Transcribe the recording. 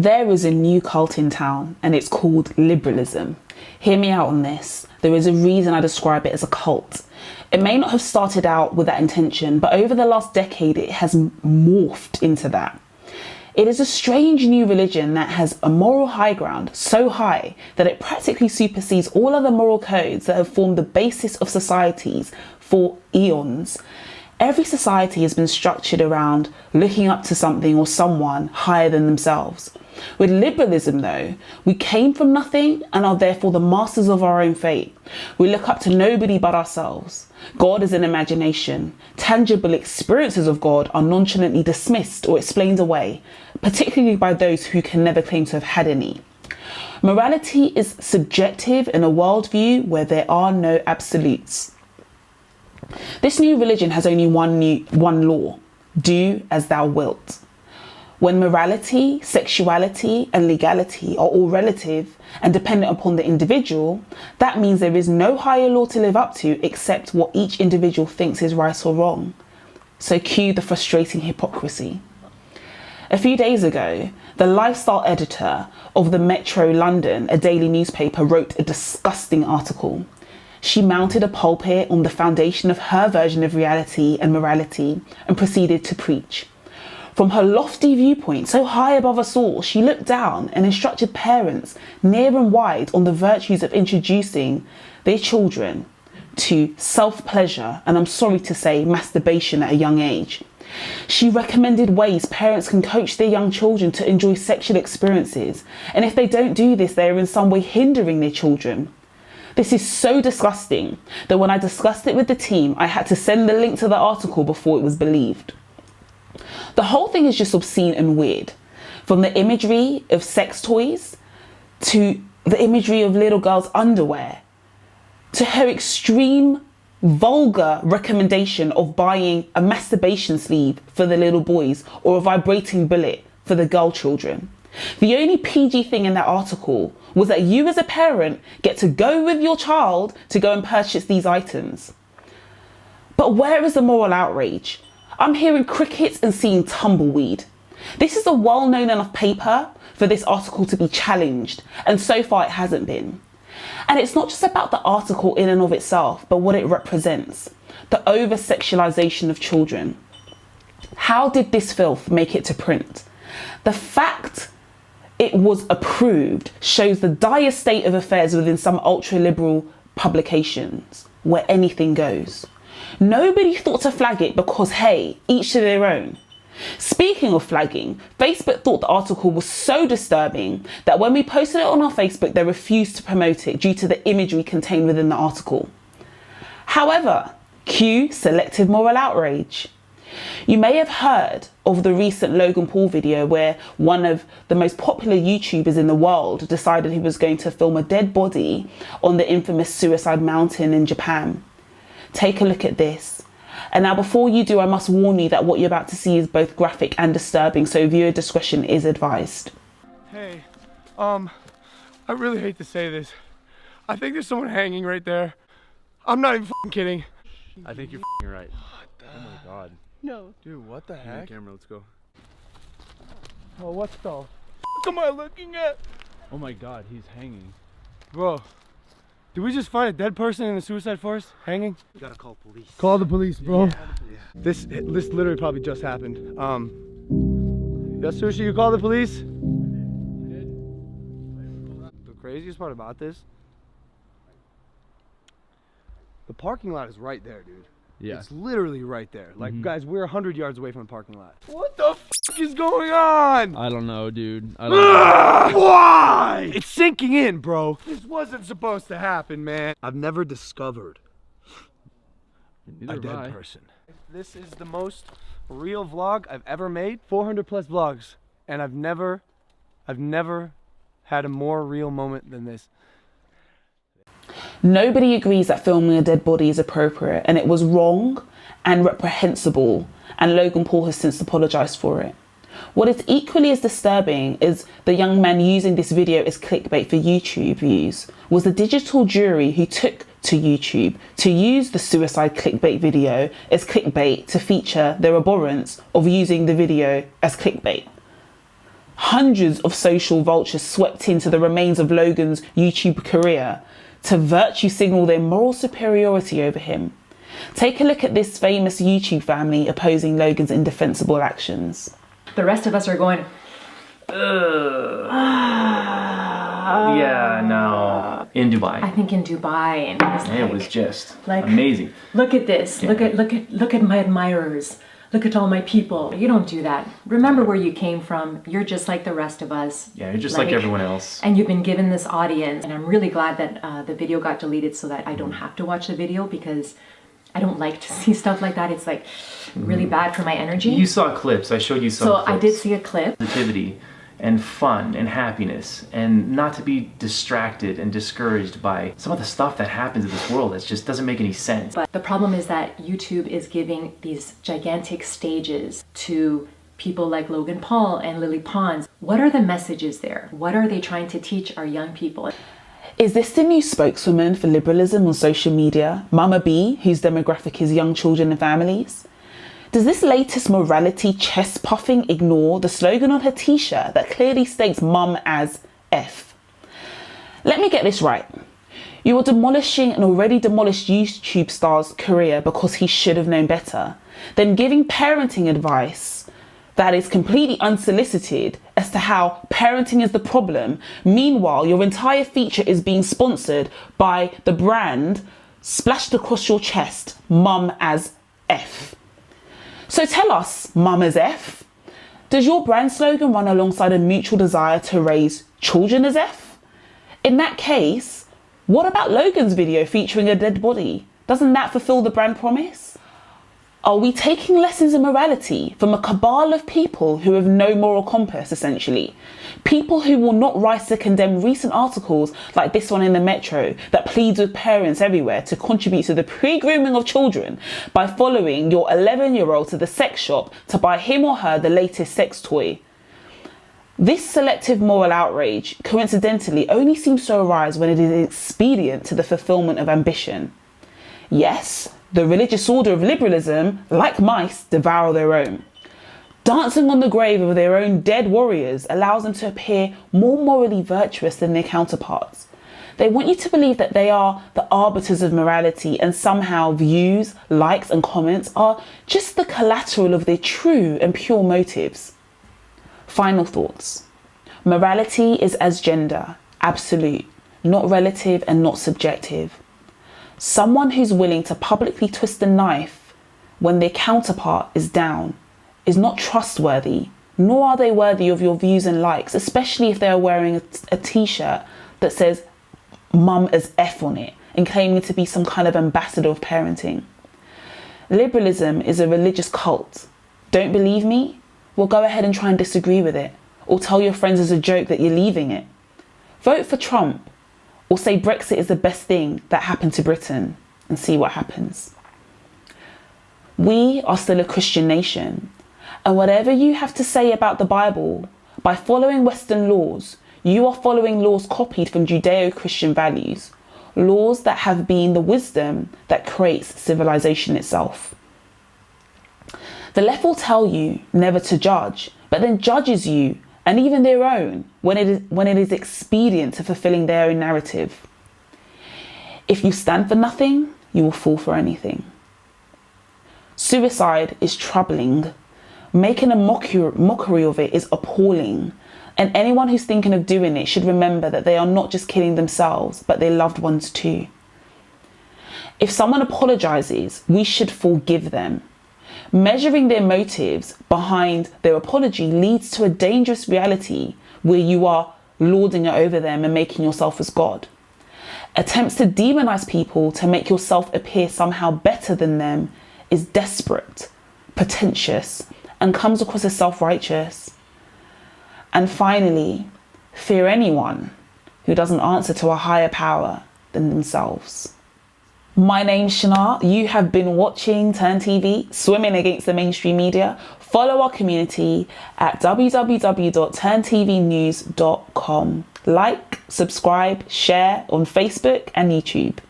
There is a new cult in town and it's called Liberalism. Hear me out on this. There is a reason I describe it as a cult. It may not have started out with that intention, but over the last decade it has morphed into that. It is a strange new religion that has a moral high ground so high that it practically supersedes all other moral codes that have formed the basis of societies for eons. Every society has been structured around looking up to something or someone higher than themselves. With liberalism though, we came from nothing and are therefore the masters of our own fate. We look up to nobody but ourselves. God is an imagination. Tangible experiences of God are nonchalantly dismissed or explained away, particularly by those who can never claim to have had any. Morality is subjective in a worldview where there are no absolutes. This new religion has only one law: do as thou wilt. When morality, sexuality and legality are all relative and dependent upon the individual, that means there is no higher law to live up to except what each individual thinks is right or wrong. So cue the frustrating hypocrisy. A few days ago, the lifestyle editor of the Metro London, a daily newspaper, wrote a disgusting article. She mounted a pulpit on the foundation of her version of reality and morality and proceeded to preach. From her lofty viewpoint, so high above us all, she looked down and instructed parents near and wide on the virtues of introducing their children to self-pleasure and, I'm sorry to say, masturbation at a young age. She recommended ways parents can coach their young children to enjoy sexual experiences, and if they don't do this, they are in some way hindering their children. This is so disgusting that when I discussed it with the team, I had to send the link to the article before it was believed. The whole thing is just obscene and weird. From the imagery of sex toys, to the imagery of little girls' underwear, to her extreme, vulgar recommendation of buying a masturbation sleeve for the little boys or a vibrating bullet for the girl children. The only PG thing in that article was that you as a parent get to go with your child to go and purchase these items. But where is the moral outrage? I'm hearing crickets and seeing tumbleweed. This is a well-known enough paper for this article to be challenged, and so far it hasn't been. And it's not just about the article in and of itself, but what it represents, the over-sexualization of children. How did this filth make it to print? The fact it was approved shows the dire state of affairs within some ultra-liberal publications where anything goes. Nobody thought to flag it because, hey, each to their own. Speaking of flagging, Facebook thought the article was so disturbing that when we posted it on our Facebook, they refused to promote it due to the imagery contained within the article. However, cue selective moral outrage. You may have heard of the recent Logan Paul video where one of the most popular YouTubers in the world decided he was going to film a dead body on the infamous Suicide Mountain in Japan. Take a look at this. And now before you do, I must warn you that what you're about to see is both graphic and disturbing, so viewer discretion is advised. Hey, I really hate to say this. I think there's someone hanging right there. I'm not even f***ing kidding. I think you're f***ing right. Oh my god. No. Dude, what the heck? Camera, let's go. Oh, what the f*** am I looking at? Oh my god, he's hanging. Bro, did we just find a dead person in the suicide forest hanging? We gotta call police. Call the police, bro. Yeah. This literally probably just happened. Yes, Sushi, you call the police? I did. The craziest part about this, the parking lot is right there, dude. Yeah. It's literally right there. Like, guys, we're 100 yards away from the parking lot. What the f is going on? I don't know, dude. I don't know. Why? It's sinking in, bro. This wasn't supposed to happen, man. I've never discovered a dead person. This is the most real vlog I've ever made. 400 plus vlogs, and I've never had a more real moment than this. Nobody agrees that filming a dead body is appropriate, and it was wrong and reprehensible, and Logan Paul has since apologized for it. What is equally as disturbing is the young man using this video as clickbait for YouTube views was the digital jury who took to YouTube to use the suicide clickbait video as clickbait to feature their abhorrence of using the video as clickbait. Hundreds of social vultures swept into the remains of Logan's YouTube career to virtue signal their moral superiority over him. Take a look at this famous YouTube family opposing Logan's indefensible actions. The rest of us are going, Yeah, no. In Dubai. I think in Dubai, and It was just like, amazing. Look at this. Yeah. Look at my admirers. Look at all my people. You don't do that. Remember where you came from. You're just like the rest of us. Yeah, you're just like everyone else. And you've been given this audience. And I'm really glad that the video got deleted so that I don't have to watch the video, because I don't like to see stuff like that. It's like really bad for my energy. You saw clips. I showed you some So clips. I did see a clip. Positivity and fun and happiness, and not to be distracted and discouraged by some of the stuff that happens in this world that just doesn't make any sense. But the problem is that YouTube is giving these gigantic stages to people like Logan Paul and Lily Pons. What are the messages there? What are they trying to teach our young people? Is this the new spokeswoman for liberalism on social media, Mama B, whose demographic is young children and families? Does this latest morality chest puffing ignore the slogan on her t-shirt that clearly states mum as F? Let me get this right. You are demolishing an already demolished YouTube star's career because he should have known better, then giving parenting advice that is completely unsolicited as to how parenting is the problem. Meanwhile, your entire feature is being sponsored by the brand splashed across your chest, mum as F. So tell us, mum as F, does your brand slogan run alongside a mutual desire to raise children as F? In that case, what about Logan's video featuring a dead body? Doesn't that fulfill the brand promise? Are we taking lessons in morality from a cabal of people who have no moral compass, essentially? People who will not rise to condemn recent articles like this one in the Metro that pleads with parents everywhere to contribute to the pre-grooming of children by following your 11-year-old to the sex shop to buy him or her the latest sex toy. This selective moral outrage, coincidentally, only seems to arise when it is expedient to the fulfillment of ambition. Yes, the religious order of liberalism, like mice, devour their own. Dancing on the grave of their own dead warriors allows them to appear more morally virtuous than their counterparts. They want you to believe that they are the arbiters of morality, and somehow views, likes and comments are just the collateral of their true and pure motives. Final thoughts. Morality is as gender, absolute, not relative and not subjective. Someone who's willing to publicly twist a knife when their counterpart is down is not trustworthy, nor are they worthy of your views and likes, especially if they are wearing a t-shirt that says mum as F on it and claiming to be some kind of ambassador of parenting. Liberalism is a religious cult. Don't believe me? Well, go ahead and try and disagree with it, or tell your friends as a joke that you're leaving it. Vote for Trump, or say Brexit is the best thing that happened to Britain, and see what happens. We are still a Christian nation, and whatever you have to say about the Bible, by following Western laws, you are following laws copied from Judeo-Christian values, laws that have been the wisdom that creates civilization itself. The left will tell you never to judge, but then judges you, and even their own, when it is expedient to fulfilling their own narrative. If you stand for nothing, you will fall for anything. Suicide is troubling. Making a mockery of it is appalling. And anyone who's thinking of doing it should remember that they are not just killing themselves, but their loved ones too. If someone apologizes, we should forgive them. Measuring their motives behind their apology leads to a dangerous reality where you are lording it over them and making yourself as God. Attempts to demonize people to make yourself appear somehow better than them is desperate, pretentious, and comes across as self-righteous. And finally, fear anyone who doesn't answer to a higher power than themselves. My name's Shana. You have been watching Turn TV, swimming against the mainstream media. Follow our community at www.turntvnews.com. Like, subscribe, share on Facebook and YouTube.